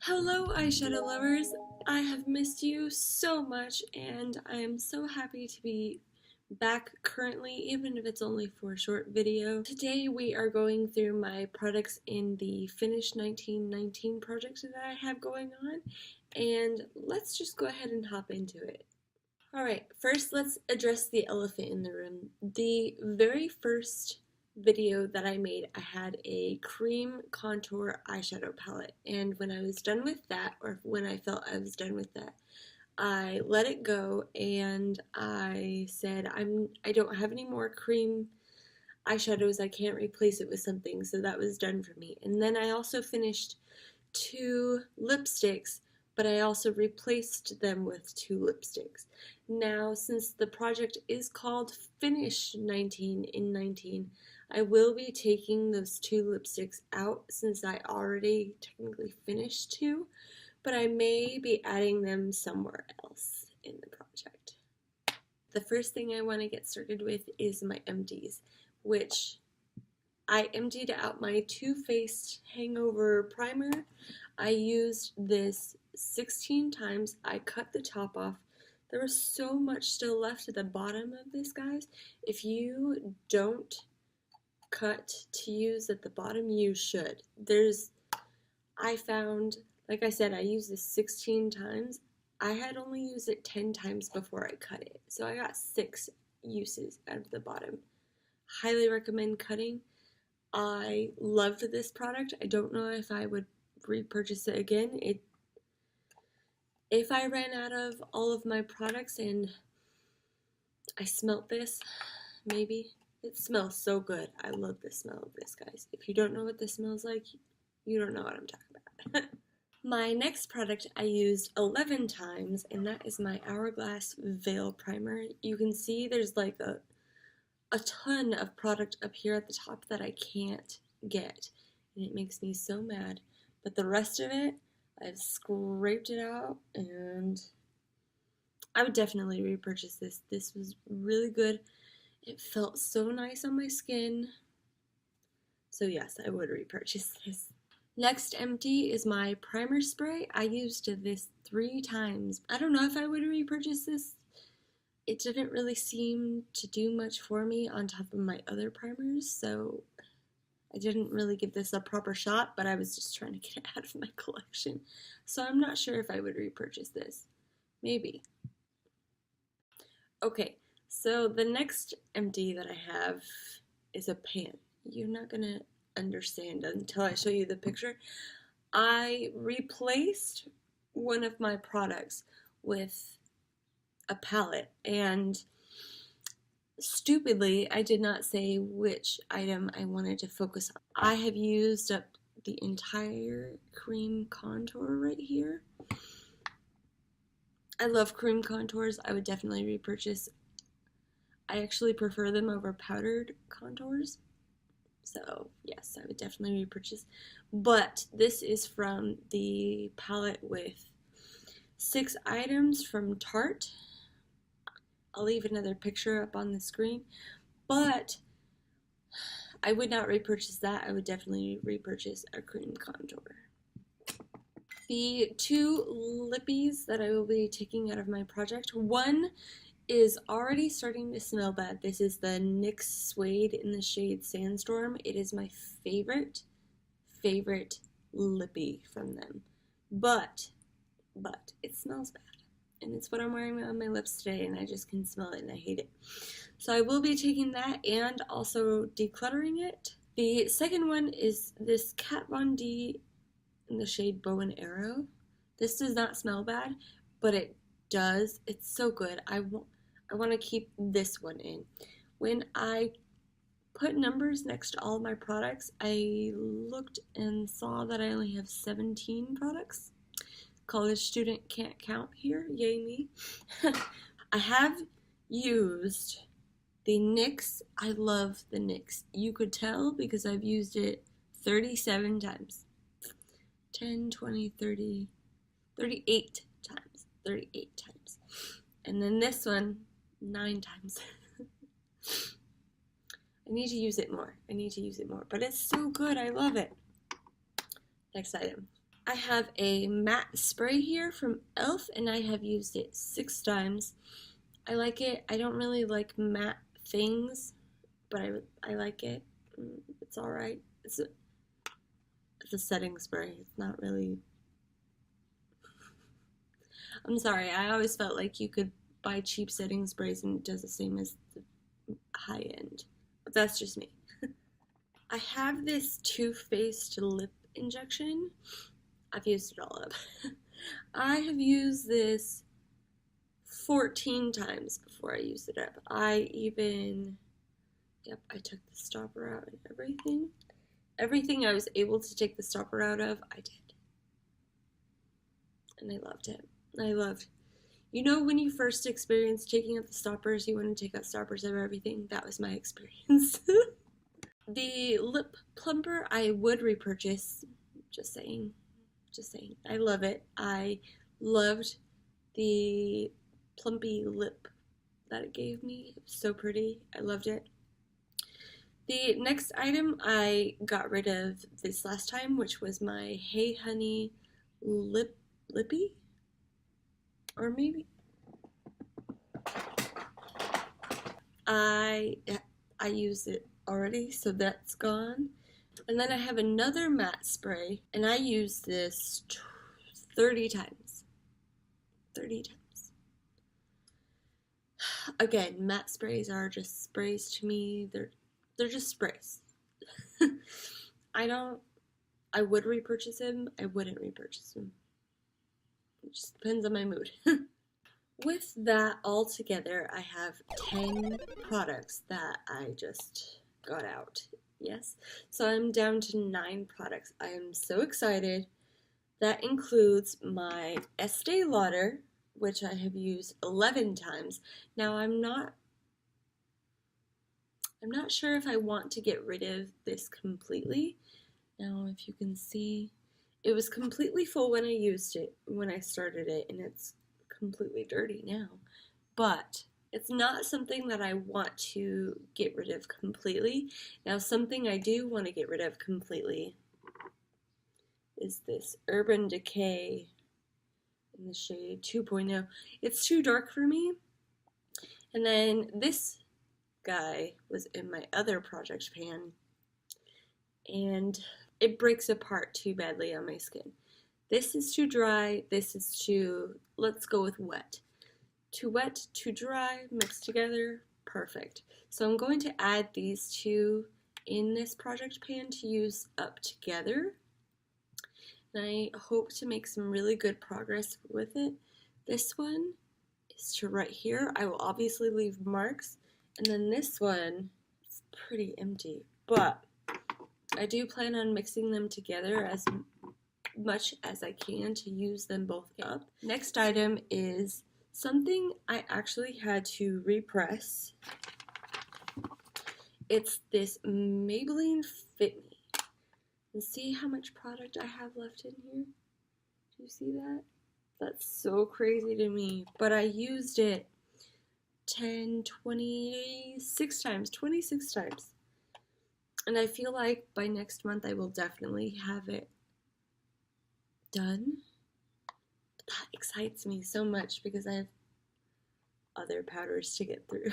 Hello, eyeshadow lovers! I have missed you so much, and I am so happy to be back currently, even if it's only for a short video. Today we are going through my products in the Finish 1919 project that I have going on, and let's just go ahead and hop into it. Alright, first let's address the elephant in the room. The very first video that I made, I had a cream contour eyeshadow palette, and when I was done with that, or when I felt I was done with that, I let it go and I said I don't have any more cream eyeshadows, I can't replace it with something, so that was done for me. And then I also finished two lipsticks, but I also replaced them with two lipsticks. Now, since the project is called Finish 19 in 19, I will be taking those two lipsticks out since I already technically finished two, but I may be adding them somewhere else in the project. The first thing I want to get started with is my empties, which I emptied out my Too Faced Hangover Primer. I used this 16 times. I cut the top off. There was so much still left at the bottom of this, guys. If you don't cut to use at the bottom, you should. I found, like I said, I used this 16 times. I had only used it 10 times before I cut it. So I got 6 uses out of the bottom. Highly recommend cutting. I loved this product. I don't know if I would repurchase it again. If I ran out of all of my products and I smelt this, maybe. It smells so good. I love the smell of this, guys. If you don't know what this smells like, you don't know what I'm talking about. My next product I used 11 times, and that is my Hourglass Veil Primer. You can see there's like a ton of product up here at the top that I can't get, and it makes me so mad. But the rest of it, I've scraped it out, and I would definitely repurchase this. This was really good. It felt so nice on my skin. So yes, I would repurchase this. Next empty is my primer spray. I used this 3 times. I don't know if I would repurchase this. It didn't really seem to do much for me on top of my other primers, so I didn't really give this a proper shot, but I was just trying to get it out of my collection. So I'm not sure if I would repurchase this. Maybe. Okay, so the next empty that I have is a pan. You're not gonna understand until I show you the picture. I replaced one of my products with a palette, and stupidly I did not say which item I wanted to focus on. I have used up the entire cream contour right here. I love cream contours. I would definitely repurchase. I actually prefer them over powdered contours, so yes, I would definitely repurchase. But this is from the palette with 6 items from Tarte. I'll leave another picture up on the screen, but I would not repurchase that. I would definitely repurchase a cream contour. The 2 lippies that I will be taking out of my project, one is already starting to smell bad. This is the NYX Suede in the shade Sandstorm. It is my favorite lippy from them, but it smells bad. And it's what I'm wearing on my lips today, and I just can smell it and I hate it. So I will be taking that and also decluttering it. The second one is this Kat Von D in the shade Bow and Arrow. This does not smell bad, but it does. It's so good. I want to keep this one in. When I put numbers next to all of my products, I looked and saw that I only have 17 products. College student can't count here, yay me. I have used the NYX. I love the NYX. You could tell because I've used it 37 times. 10, 20, 30, 38 times. 38 times. And then this one, 9 times. I need to use it more. But it's so good. I love it. Next item. I have a matte spray here from e.l.f. and I have used it 6 times. I like it. I don't really like matte things, but I like it. It's alright. It's a setting spray. It's not really... I'm sorry, I always felt like you could buy cheap setting sprays and it does the same as the high end. But that's just me. I have this Too Faced lip injection. I've used it all up. I have used this 14 times before I used it up. Yep, I took the stopper out and everything. Everything I was able to take the stopper out of, I did. And I loved it. You know, when you first experience taking out the stoppers, you want to take out stoppers of everything? That was my experience. The lip plumper I would repurchase. Just saying. I love it. I loved the plumpy lip that it gave me. It was so pretty. I loved it. The next item I got rid of this last time, which was my Hey Honey lippy? Or maybe... I used it already, so that's gone. And then I have another matte spray, and I used this 30 times. 30 times. Again, matte sprays are just sprays to me. They're just sprays. I would repurchase them. I wouldn't repurchase them. It just depends on my mood. With that all together, I have 10 products that I just got out. Yes, so I'm down to 9 products. I am so excited. That includes my Estee Lauder, which I have used 11 times. Now I'm not sure if I want to get rid of this completely. Now if you can see, it was completely full when I used it, when I started it, and it's completely dirty now. But it's not something that I want to get rid of completely. Now, something I do want to get rid of completely is this Urban Decay in the shade 2.0. It's too dark for me. And then this guy was in my other project pan, and it breaks apart too badly on my skin. This is too dry. This is too, let's go with wet. Too wet, too dry, mixed together, perfect. So I'm going to add these two in this project pan to use up together. And I hope to make some really good progress with it. This one is to right here. I will obviously leave marks. And then this one is pretty empty. But I do plan on mixing them together as much as I can to use them both up. Next item is something I actually had to repress. It's this Maybelline Fit Me. And see how much product I have left in here? Do you see that? That's so crazy to me. But I used it 26 times. And I feel like by next month I will definitely have it done. But that excites me so much because I have other powders to get through.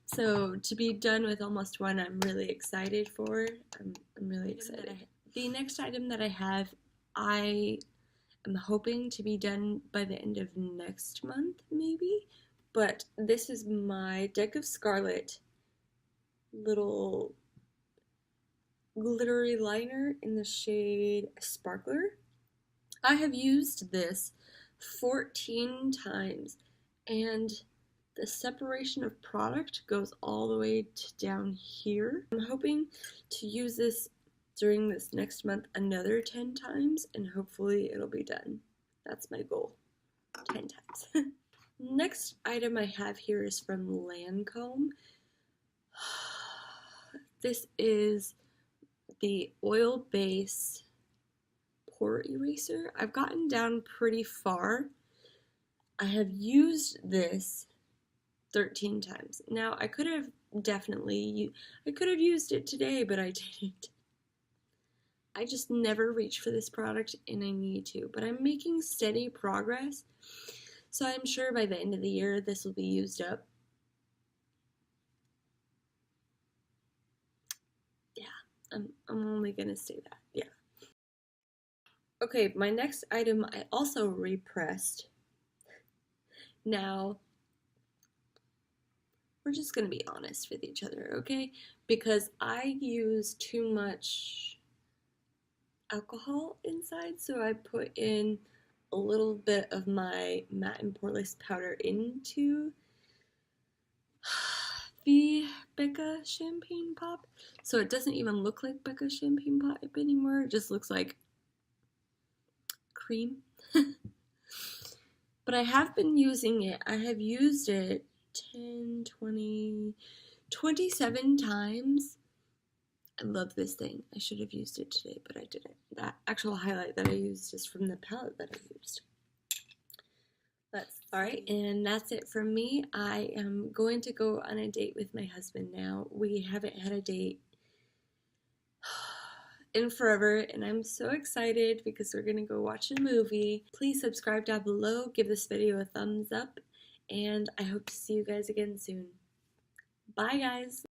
So to be done with almost one, I'm really excited for. I'm really excited. The next item that I have, I am hoping to be done by the end of next month, maybe. But this is my Deck of Scarlet little glittery liner in the shade Sparkler. I have used this 14 times, and the separation of product goes all the way to down here. I'm hoping to use this during this next month another 10 times, and hopefully it'll be done. That's my goal, 10 times. Next item I have here is from Lancome. This is the oil base pore eraser. I've gotten down pretty far. I have used this 13 times. Now, I could have used it today, but I didn't. I just never reach for this product and I need to, but I'm making steady progress. So I'm sure by the end of the year this will be used up. Yeah, I'm only gonna say that. Yeah. Okay, my next item I also repressed. Now, we're just gonna be honest with each other, okay? Because I use too much alcohol inside, so I put in a little bit of my matte and poreless powder into the Becca Champagne Pop. So it doesn't even look like Becca Champagne Pop anymore. It just looks like cream. But I have been using it. I have used it 10, 20, 27 times. I love this thing. I should have used it today, but I didn't. That actual highlight that I used is from the palette that I used. That's alright, and that's it from me. I am going to go on a date with my husband now. We haven't had a date in forever, and I'm so excited because we're gonna go watch a movie. Please subscribe down below, give this video a thumbs up, and I hope to see you guys again soon. Bye, guys!